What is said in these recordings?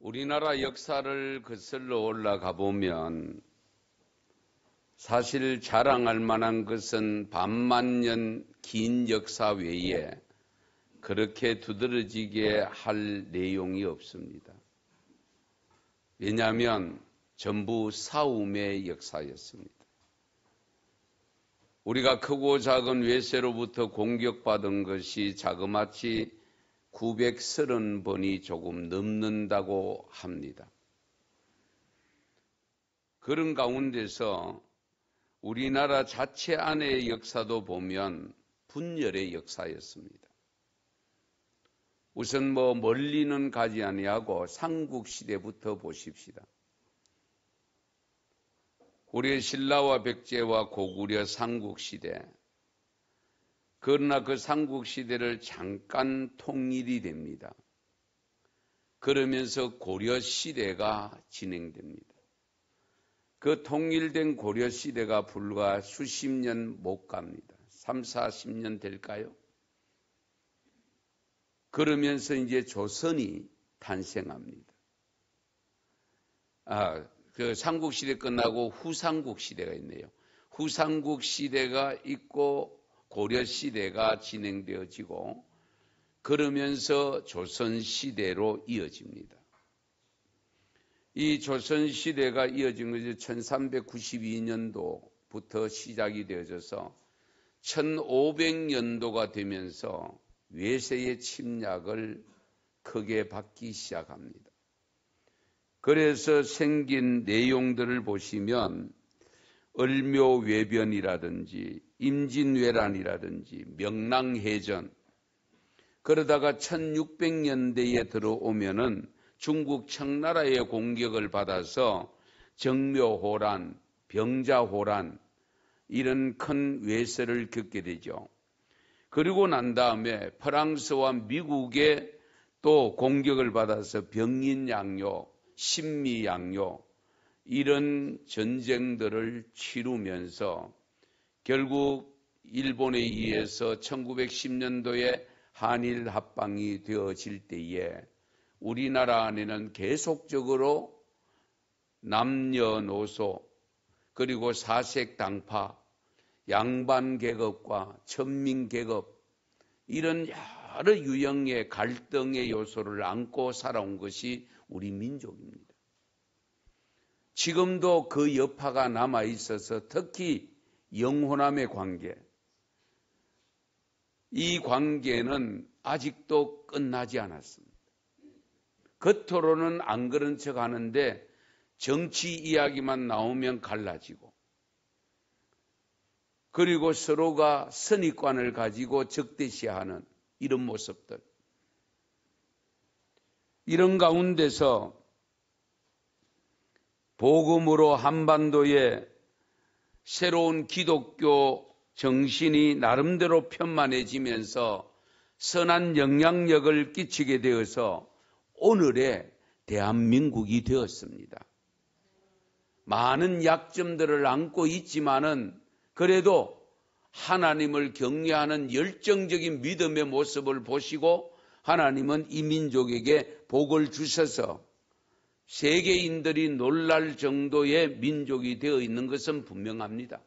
우리나라 역사를 거슬러 올라가 보면 사실 자랑할 만한 것은 반만 년 긴 역사 외에 그렇게 두드러지게 할 내용이 없습니다. 왜냐하면 전부 싸움의 역사였습니다. 우리가 크고 작은 외세로부터 공격받은 것이 자그마치 930번이 조금 넘는다고 합니다. 그런 가운데서 우리나라 자체 안의 역사도 보면 분열의 역사였습니다. 우선 멀리는 가지 아니하고 삼국시대부터 보십시다. 우리의 신라와 백제와 고구려 삼국시대, 그러나 그 삼국시대를 잠깐 통일이 됩니다. 그러면서 고려시대가 진행됩니다. 그 통일된 고려시대가 불과 수십 년 못 갑니다. 30, 40년 될까요? 그러면서 이제 조선이 탄생합니다. 그 삼국시대 끝나고 후삼국시대가 있네요. 후삼국시대가 있고 고려시대가 진행되어지고 그러면서 조선시대로 이어집니다. 이 조선시대가 이어진 것이 1392년도부터 시작이 되어져서 1500년도가 되면서 외세의 침략을 크게 받기 시작합니다. 그래서 생긴 내용들을 보시면 을묘외변이라든지 임진왜란이라든지 명랑해전, 그러다가 1600년대에 들어오면은 중국 청나라의 공격을 받아서 정묘호란, 병자호란 이런 큰 외세를 겪게 되죠. 그리고 난 다음에 프랑스와 미국의 또 공격을 받아서 병인양요, 신미양요 이런 전쟁들을 치르면서 결국 일본에 의해서 1910년도에 한일 합방이 되어질 때에 우리나라 안에는 계속적으로 남녀노소 그리고 사색당파, 양반계급과 천민계급 이런 여러 유형의 갈등의 요소를 안고 살아온 것이 우리 민족입니다. 지금도 그 여파가 남아있어서 특히 영호남의 관계, 이 관계는 아직도 끝나지 않았습니다. 겉으로는 안 그런 척 하는데 정치 이야기만 나오면 갈라지고 그리고 서로가 선입관을 가지고 적대시하는 이런 모습들. 이런 가운데서 복음으로 한반도에 새로운 기독교 정신이 나름대로 편만해지면서 선한 영향력을 끼치게 되어서 오늘의 대한민국이 되었습니다. 많은 약점들을 안고 있지만은 그래도 하나님을 경외하는 열정적인 믿음의 모습을 보시고 하나님은 이 민족에게 복을 주셔서 세계인들이 놀랄 정도의 민족이 되어 있는 것은 분명합니다.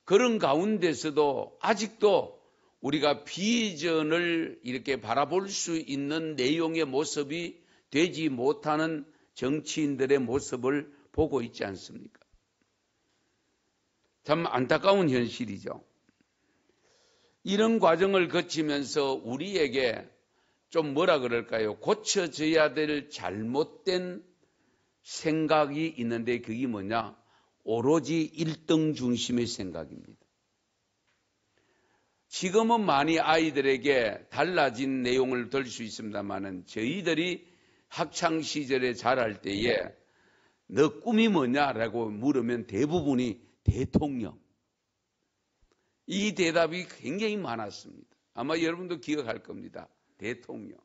그런 가운데서도 아직도 우리가 비전을 이렇게 바라볼 수 있는 내용의 모습이 되지 못하는 정치인들의 모습을 보고 있지 않습니까? 참 안타까운 현실이죠. 이런 과정을 거치면서 우리에게 좀 뭐라 그럴까요? 고쳐져야 될 잘못된 생각이 있는데 그게 뭐냐? 오로지 1등 중심의 생각입니다. 지금은 많이 아이들에게 달라진 내용을 들 수 있습니다만은 저희들이 학창시절에 자랄 때에 너 꿈이 뭐냐라고 물으면 대부분이 대통령. 이 대답이 굉장히 많았습니다. 아마 여러분도 기억할 겁니다. 대통령.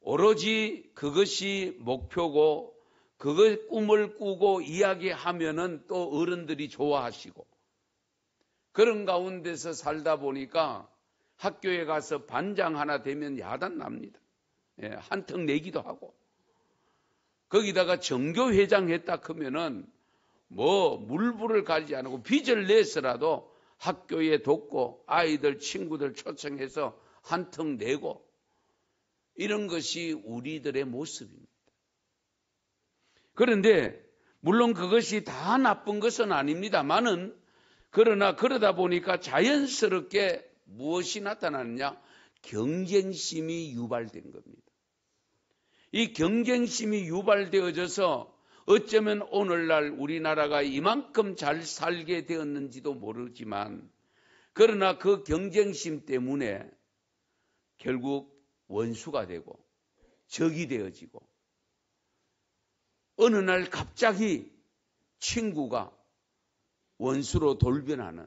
오로지 그것이 목표고 그걸 꿈을 꾸고 이야기하면은 또 어른들이 좋아하시고 그런 가운데서 살다 보니까 학교에 가서 반장 하나 되면 야단 납니다. 한턱 내기도 하고, 거기다가 정교회장 했다 하면은 뭐 물불을 가리지 않고 빚을 내서라도 학교에 돕고 아이들 친구들 초청해서 한턱 내고, 이런 것이 우리들의 모습입니다. 그런데 물론 그것이 다 나쁜 것은 아닙니다만은, 그러나 그러다 보니까 자연스럽게 무엇이 나타나느냐? 경쟁심이 유발된 겁니다. 이 경쟁심이 유발되어져서 어쩌면 오늘날 우리나라가 이만큼 잘 살게 되었는지도 모르지만, 그러나 그 경쟁심 때문에 결국 원수가 되고 적이 되어지고, 어느 날 갑자기 친구가 원수로 돌변하는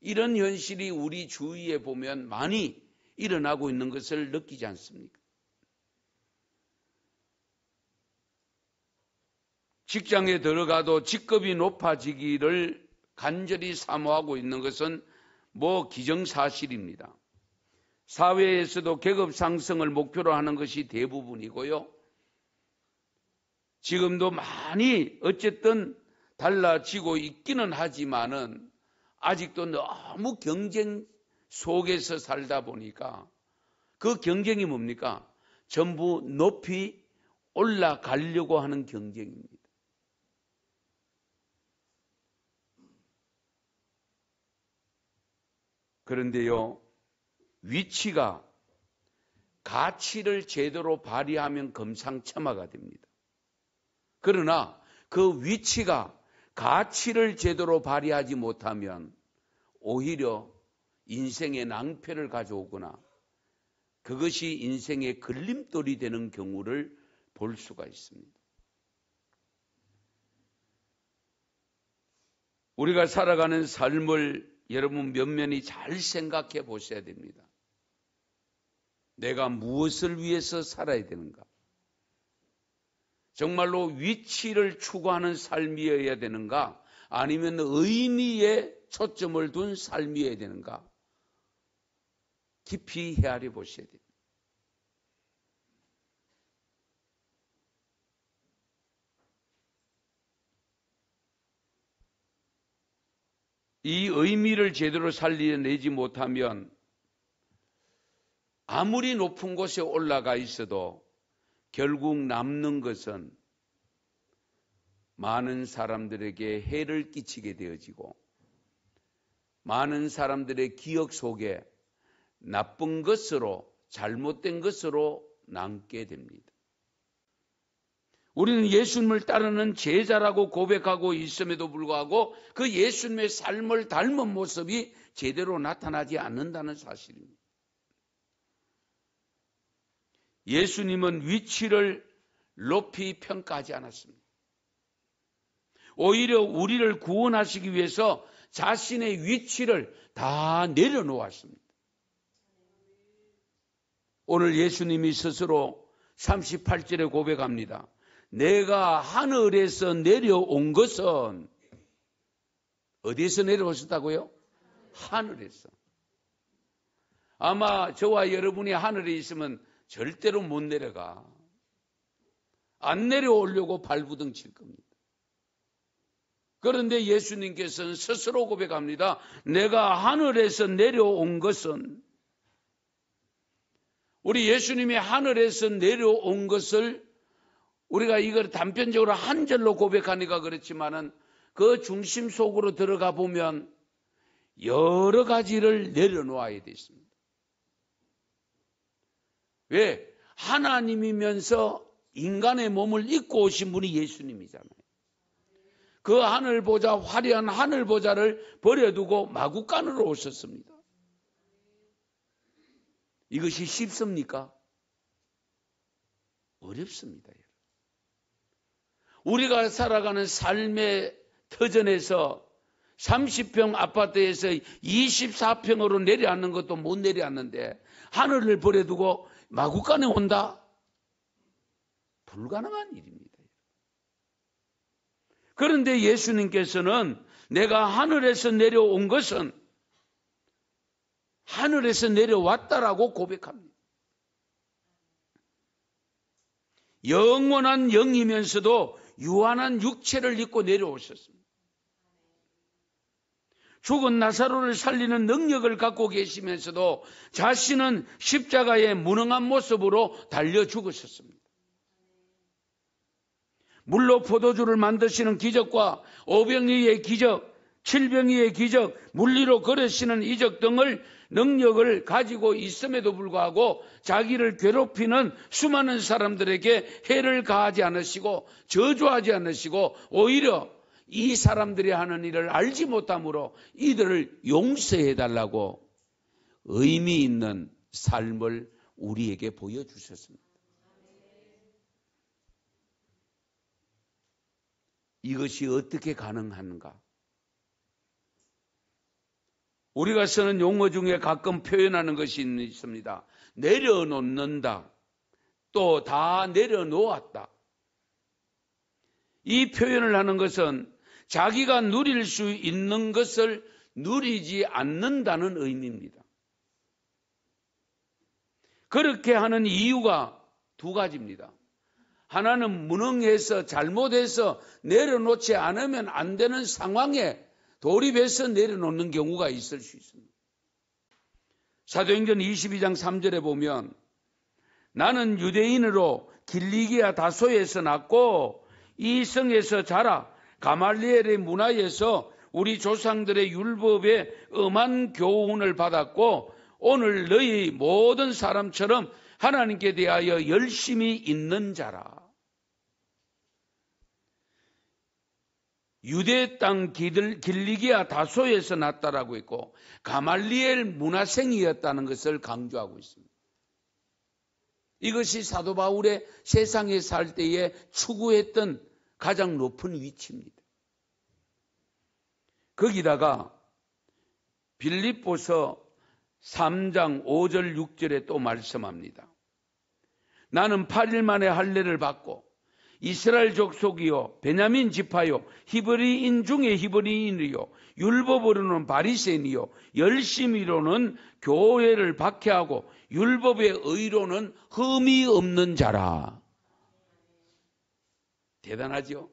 이런 현실이 우리 주위에 보면 많이 일어나고 있는 것을 느끼지 않습니까? 직장에 들어가도 직급이 높아지기를 간절히 사모하고 있는 것은 뭐 기정사실입니다. 사회에서도 계급 상승을 목표로 하는 것이 대부분이고요. 지금도 많이 어쨌든 달라지고 있기는 하지만은 아직도 너무 경쟁 속에서 살다 보니까, 그 경쟁이 뭡니까? 전부 높이 올라가려고 하는 경쟁입니다. 그런데요, 위치가 가치를 제대로 발휘하면 금상첨화가 됩니다. 그러나 그 위치가 가치를 제대로 발휘하지 못하면 오히려 인생의 낭패를 가져오거나 그것이 인생의 걸림돌이 되는 경우를 볼 수가 있습니다. 우리가 살아가는 삶을 여러분 면면히 잘 생각해 보셔야 됩니다. 내가 무엇을 위해서 살아야 되는가? 정말로 위치를 추구하는 삶이어야 되는가? 아니면 의미에 초점을 둔 삶이어야 되는가? 깊이 헤아려 보셔야 됩니다. 이 의미를 제대로 살려내지 못하면 아무리 높은 곳에 올라가 있어도 결국 남는 것은 많은 사람들에게 해를 끼치게 되어지고, 많은 사람들의 기억 속에 나쁜 것으로, 잘못된 것으로 남게 됩니다. 우리는 예수님을 따르는 제자라고 고백하고 있음에도 불구하고 그 예수님의 삶을 닮은 모습이 제대로 나타나지 않는다는 사실입니다. 예수님은 위치를 높이 평가하지 않았습니다. 오히려 우리를 구원하시기 위해서 자신의 위치를 다 내려놓았습니다. 오늘 예수님이 스스로 38절에 고백합니다. 내가 하늘에서 내려온 것은, 어디에서 내려오셨다고요? 하늘에서. 아마 저와 여러분이 하늘에 있으면 절대로 못 내려가. 안 내려오려고 발부둥 칠 겁니다. 그런데 예수님께서는 스스로 고백합니다. 내가 하늘에서 내려온 것은, 우리 예수님이 하늘에서 내려온 것을 우리가 이걸 단편적으로 한 절로 고백하니까 그렇지만은 그 중심 속으로 들어가 보면 여러 가지를 내려놓아야 되겠습니다. 왜? 하나님이면서 인간의 몸을 입고 오신 분이 예수님이잖아요. 그 하늘보자, 화려한 하늘보자를 버려두고 마구간으로 오셨습니다. 이것이 쉽습니까? 어렵습니다. 우리가 살아가는 삶의 터전에서 30평 아파트에서 24평으로 내려앉는 것도 못 내려앉는데 하늘을 버려두고 마구간에 온다? 불가능한 일입니다. 그런데 예수님께서는 내가 하늘에서 내려온 것은 하늘에서 내려왔다라고 고백합니다. 영원한 영이면서도 유한한 육체를 입고 내려오셨습니다. 죽은 나사로를 살리는 능력을 갖고 계시면서도 자신은 십자가의 무능한 모습으로 달려 죽으셨습니다. 물로 포도주를 만드시는 기적과 오병이의 기적, 칠병이의 기적, 물리로 걸으시는 이적 등을 능력을 가지고 있음에도 불구하고 자기를 괴롭히는 수많은 사람들에게 해를 가하지 않으시고 저주하지 않으시고 오히려 이 사람들이 하는 일을 알지 못함으로 이들을 용서해달라고 의미 있는 삶을 우리에게 보여주셨습니다. 이것이 어떻게 가능한가? 우리가 쓰는 용어 중에 가끔 표현하는 것이 있습니다. 내려놓는다. 또 다 내려놓았다. 이 표현을 하는 것은 자기가 누릴 수 있는 것을 누리지 않는다는 의미입니다. 그렇게 하는 이유가 두 가지입니다. 하나는 무능해서 잘못해서 내려놓지 않으면 안 되는 상황에 돌입해서 내려놓는 경우가 있을 수 있습니다. 사도행전 22장 3절에 보면 나는 유대인으로 길리기아 다소에서 났고 이 성에서 자라 가말리엘의 문화에서 우리 조상들의 율법에 엄한 교훈을 받았고 오늘 너희 모든 사람처럼 하나님께 대하여 열심히 있는 자라. 유대 땅 길리기아 다소에서 났다라고 했고 가말리엘 문화생이었다는 것을 강조하고 있습니다. 이것이 사도 바울의 세상에 살 때에 추구했던 가장 높은 위치입니다. 거기다가 빌립보서 3장 5절 6절에 또 말씀합니다. 나는 8일 만에 할례를 받고 이스라엘 족속이요 베냐민 지파요 히브리인 중에 히브리인이요 율법으로는 바리새인이요 열심히로는 교회를 박해하고 율법의 의로는 흠이 없는 자라. 대단하죠?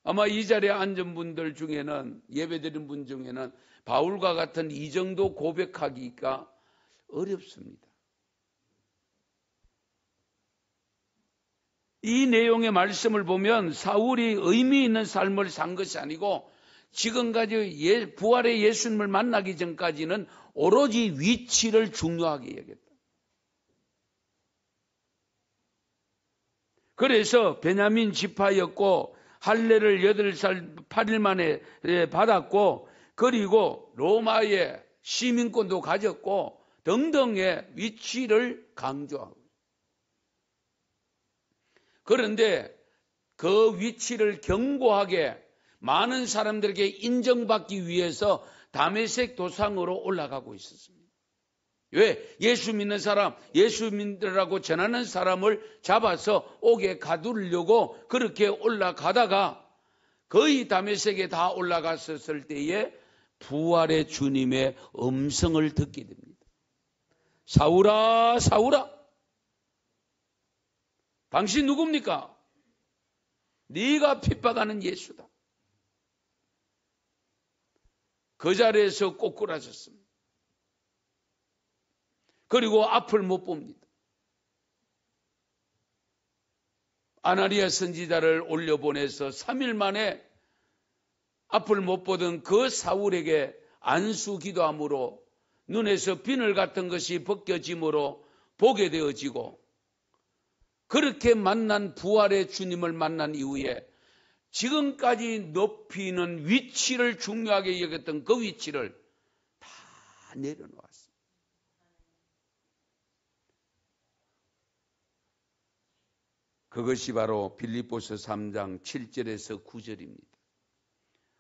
아마 이 자리에 앉은 분들 중에는 예배드린 분 중에는 바울과 같은 이 정도 고백하기가 어렵습니다. 이 내용의 말씀을 보면 사울이 의미 있는 삶을 산 것이 아니고 지금까지 부활의 예수님을 만나기 전까지는 오로지 위치를 중요하게 여겼다. 그래서 베냐민 지파였고 할례를 8살 8일 만에 받았고 그리고 로마의 시민권도 가졌고 등등의 위치를 강조하고 그런데 그 위치를 견고하게 많은 사람들에게 인정받기 위해서 다메섹 도상으로 올라가고 있었습니다. 왜? 예수 믿는 사람, 예수 믿으라고 전하는 사람을 잡아서 옥에 가두려고 그렇게 올라가다가 거의 다메섹에 다 올라갔었을 때에 부활의 주님의 음성을 듣게 됩니다. 사울아, 사울아. 당신 누굽니까? 네가 핍박하는 예수다. 그 자리에서 꼬꾸라졌습니다. 그리고 앞을 못 봅니다. 아나니아 선지자를 올려보내서 3일 만에 앞을 못 보던 그 사울에게 안수 기도함으로 눈에서 비늘 같은 것이 벗겨짐으로 보게 되어지고 그렇게 만난 부활의 주님을 만난 이후에 지금까지 높이는 위치를 중요하게 여겼던 그 위치를 다 내려놓았습니다. 그것이 바로 빌립보서 3장 7절에서 9절입니다.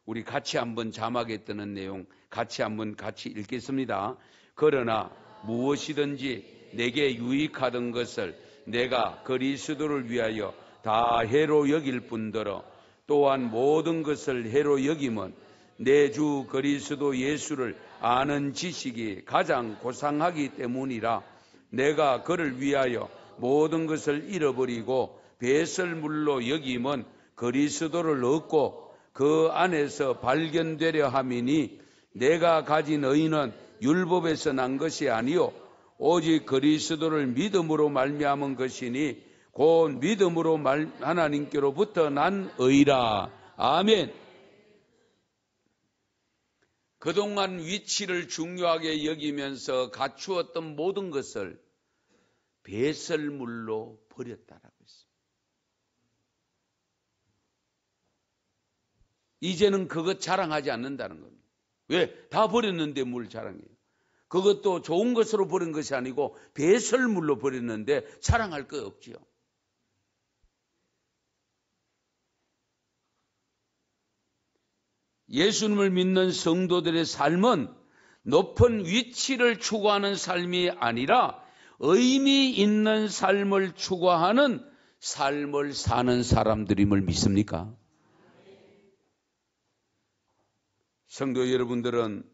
우리 같이 한번 자막에 뜨는 내용 같이 읽겠습니다. 그러나 무엇이든지 내게 유익하던 것을 내가 그리스도를 위하여 다 해로 여길 뿐더러 또한 모든 것을 해로 여김은 내 주 그리스도 예수를 아는 지식이 가장 고상하기 때문이라. 내가 그를 위하여 모든 것을 잃어버리고 배설물로 여김은 그리스도를 얻고 그 안에서 발견되려 함이니 내가 가진 의는 율법에서 난 것이 아니요 오직 그리스도를 믿음으로 말미암은 것이니 곧 믿음으로 하나님께로부터 난 의라. 아멘. 그동안 위치를 중요하게 여기면서 갖추었던 모든 것을 배설물로 버렸다라고 했습니다. 이제는 그것 자랑하지 않는다는 겁니다. 왜? 다 버렸는데 뭘 자랑해요? 그것도 좋은 것으로 버린 것이 아니고 배설물로 버렸는데 자랑할 거 없지요. 예수님을 믿는 성도들의 삶은 높은 위치를 추구하는 삶이 아니라 의미 있는 삶을 추구하는 삶을 사는 사람들임을 믿습니까? 성도 여러분들은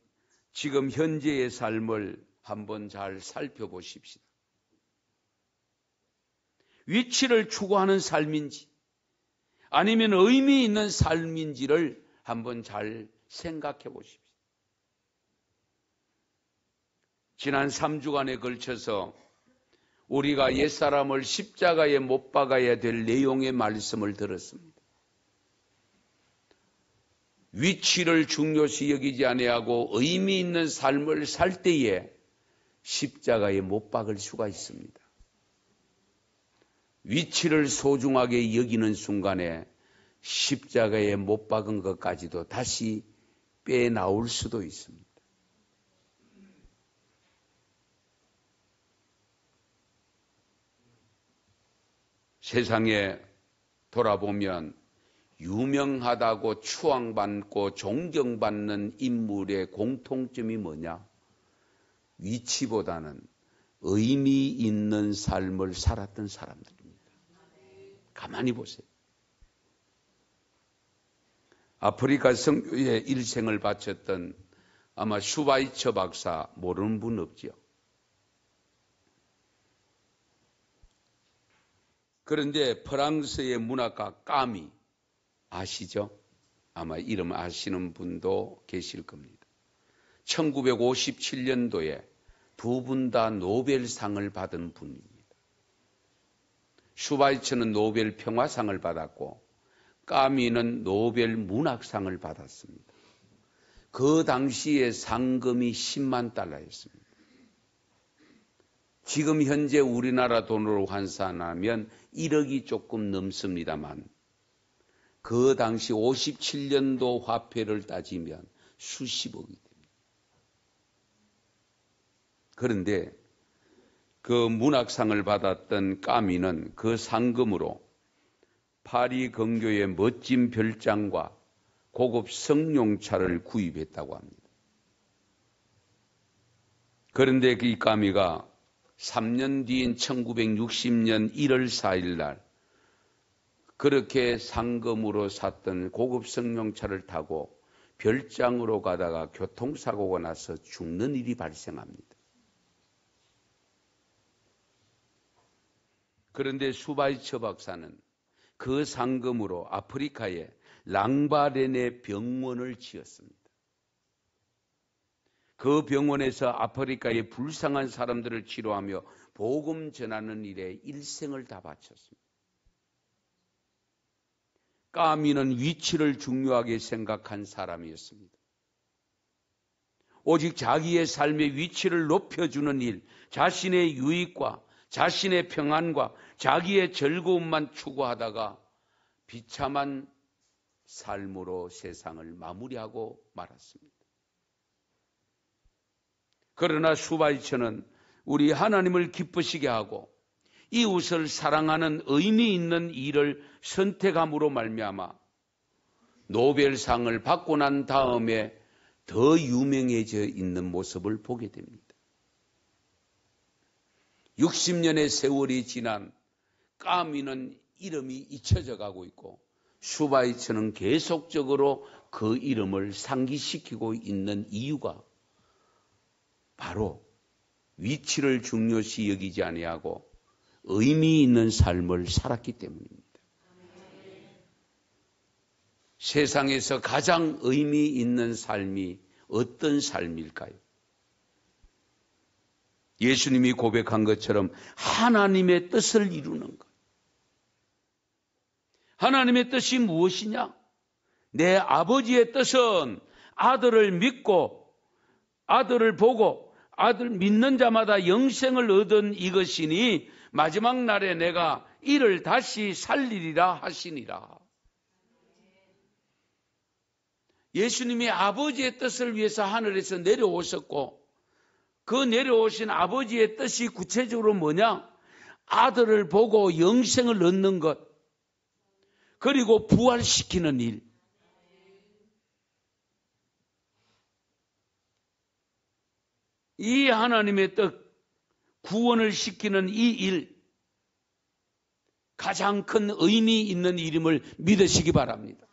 지금 현재의 삶을 한번 잘 살펴보십시다. 위치를 추구하는 삶인지 아니면 의미 있는 삶인지를 한번 잘 생각해 보십시오. 지난 3주간에 걸쳐서 우리가 옛사람을 십자가에 못 박아야 될 내용의 말씀을 들었습니다. 위치를 중요시 여기지 아니하고 의미 있는 삶을 살 때에 십자가에 못 박을 수가 있습니다. 위치를 소중하게 여기는 순간에 십자가에 못 박은 것까지도 다시 빼나올 수도 있습니다. 세상에 돌아보면 유명하다고 추앙받고 존경받는 인물의 공통점이 뭐냐? 위치보다는 의미 있는 삶을 살았던 사람들입니다. 가만히 보세요. 아프리카 선교에 일생을 바쳤던 아마 슈바이처 박사 모르는 분 없지요. 그런데 프랑스의 문학가 까미 아시죠? 아마 이름 아시는 분도 계실 겁니다. 1957년도에 두 분 다 노벨상을 받은 분입니다. 슈바이처는 노벨 평화상을 받았고 까미는 노벨 문학상을 받았습니다. 그 당시에 상금이 10만 달러였습니다. 지금 현재 우리나라 돈으로 환산하면 1억이 조금 넘습니다만 그 당시 57년도 화폐를 따지면 수십억이 됩니다. 그런데 그 문학상을 받았던 까미는 그 상금으로 파리 근교의 멋진 별장과 고급 승용차를 구입했다고 합니다. 그런데 이 까미가 3년 뒤인 1960년 1월 4일 날 그렇게 상금으로 샀던 고급 승용차를 타고 별장으로 가다가 교통사고가 나서 죽는 일이 발생합니다. 그런데 슈바이처 박사는 그 상금으로 아프리카에 랑바렌의 병원을 지었습니다. 그 병원에서 아프리카의 불쌍한 사람들을 치료하며 복음 전하는 일에 일생을 다 바쳤습니다. 까미는 위치를 중요하게 생각한 사람이었습니다. 오직 자기의 삶의 위치를 높여주는 일, 자신의 유익과 자신의 평안과 자기의 즐거움만 추구하다가 비참한 삶으로 세상을 마무리하고 말았습니다. 그러나 슈바이처는 우리 하나님을 기쁘시게 하고 이웃을 사랑하는 의미 있는 일을 선택함으로 말미암아 노벨상을 받고 난 다음에 더 유명해져 있는 모습을 보게 됩니다. 60년의 세월이 지난 까미는 이름이 잊혀져 가고 있고 슈바이처는 계속적으로 그 이름을 상기시키고 있는 이유가 바로 위치를 중요시 여기지 아니하고 의미 있는 삶을 살았기 때문입니다. 세상에서 가장 의미 있는 삶이 어떤 삶일까요? 예수님이 고백한 것처럼 하나님의 뜻을 이루는 것. 하나님의 뜻이 무엇이냐? 내 아버지의 뜻은 아들을 믿고 아들을 보고 아들 믿는 자마다 영생을 얻은 이것이니 마지막 날에 내가 이를 다시 살리리라 하시니라. 예수님이 아버지의 뜻을 위해서 하늘에서 내려오셨고 그 내려오신 아버지의 뜻이 구체적으로 뭐냐? 아들을 보고 영생을 얻는 것, 그리고 부활시키는 일. 이 하나님의 뜻, 구원을 시키는 이 일, 가장 큰 의미 있는 일임을 믿으시기 바랍니다.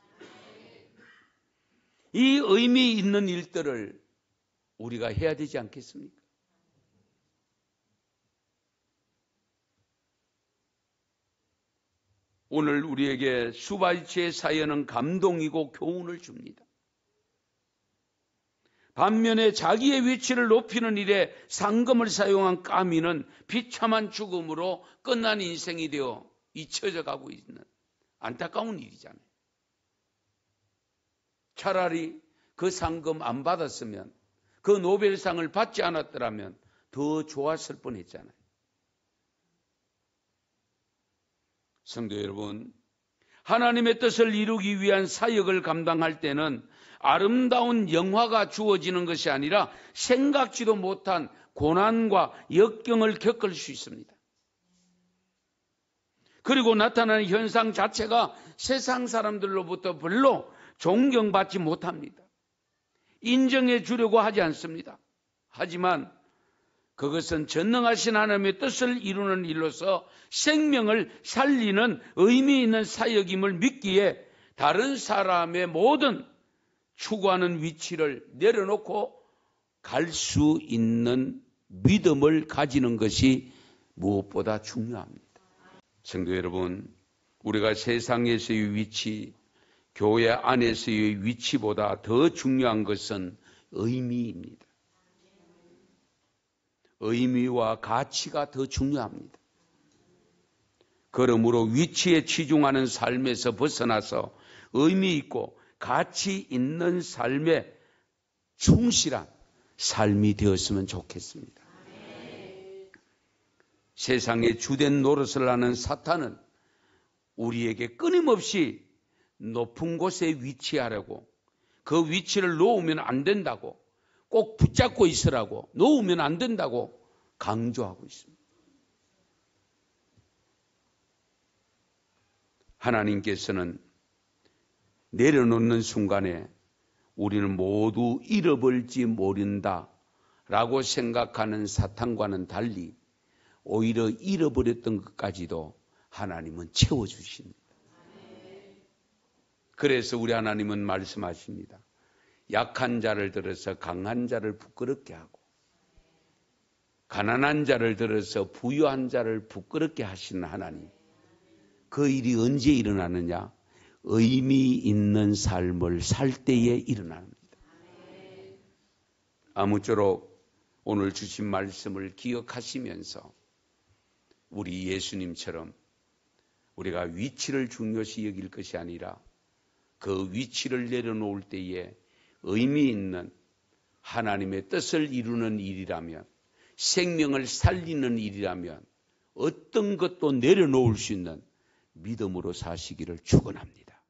이 의미 있는 일들을 우리가 해야 되지 않겠습니까? 오늘 우리에게 수바이치의 사연은 감동이고 교훈을 줍니다. 반면에 자기의 위치를 높이는 일에 상금을 사용한 까미는 비참한 죽음으로 끝난 인생이 되어 잊혀져 가고 있는 안타까운 일이잖아요. 차라리 그 상금 안 받았으면, 그 노벨상을 받지 않았더라면 더 좋았을 뻔했잖아요. 성도 여러분, 하나님의 뜻을 이루기 위한 사역을 감당할 때는 아름다운 영화가 주어지는 것이 아니라 생각지도 못한 고난과 역경을 겪을 수 있습니다. 그리고 나타나는 현상 자체가 세상 사람들로부터 별로 존경받지 못합니다. 인정해 주려고 하지 않습니다. 하지만 그것은 전능하신 하나님의 뜻을 이루는 일로서 생명을 살리는 의미 있는 사역임을 믿기에 다른 사람의 모든 추구하는 위치를 내려놓고 갈 수 있는 믿음을 가지는 것이 무엇보다 중요합니다. 성도 여러분, 우리가 세상에서의 위치, 교회 안에서의 위치보다 더 중요한 것은 의미입니다. 의미와 가치가 더 중요합니다. 그러므로 위치에 치중하는 삶에서 벗어나서 의미 있고 가치 있는 삶에 충실한 삶이 되었으면 좋겠습니다. 세상의 주된 노릇을 하는 사탄은 우리에게 끊임없이 높은 곳에 위치하려고, 그 위치를 놓으면 안 된다고, 꼭 붙잡고 있으라고, 놓으면 안 된다고 강조하고 있습니다. 하나님께서는 내려놓는 순간에 우리는 모두 잃어버릴지 모른다라고 생각하는 사탄과는 달리 오히려 잃어버렸던 것까지도 하나님은 채워주십니다. 그래서 우리 하나님은 말씀하십니다. 약한 자를 들어서 강한 자를 부끄럽게 하고 가난한 자를 들어서 부유한 자를 부끄럽게 하시는 하나님. 그 일이 언제 일어나느냐? 의미 있는 삶을 살 때에 일어납니다. 아무쪼록 오늘 주신 말씀을 기억하시면서 우리 예수님처럼 우리가 위치를 중요시 여길 것이 아니라 그 위치를 내려놓을 때에 의미 있는 하나님의 뜻을 이루는 일이라면, 생명을 살리는 일이라면 어떤 것도 내려놓을 수 있는 믿음으로 사시기를 축원합니다.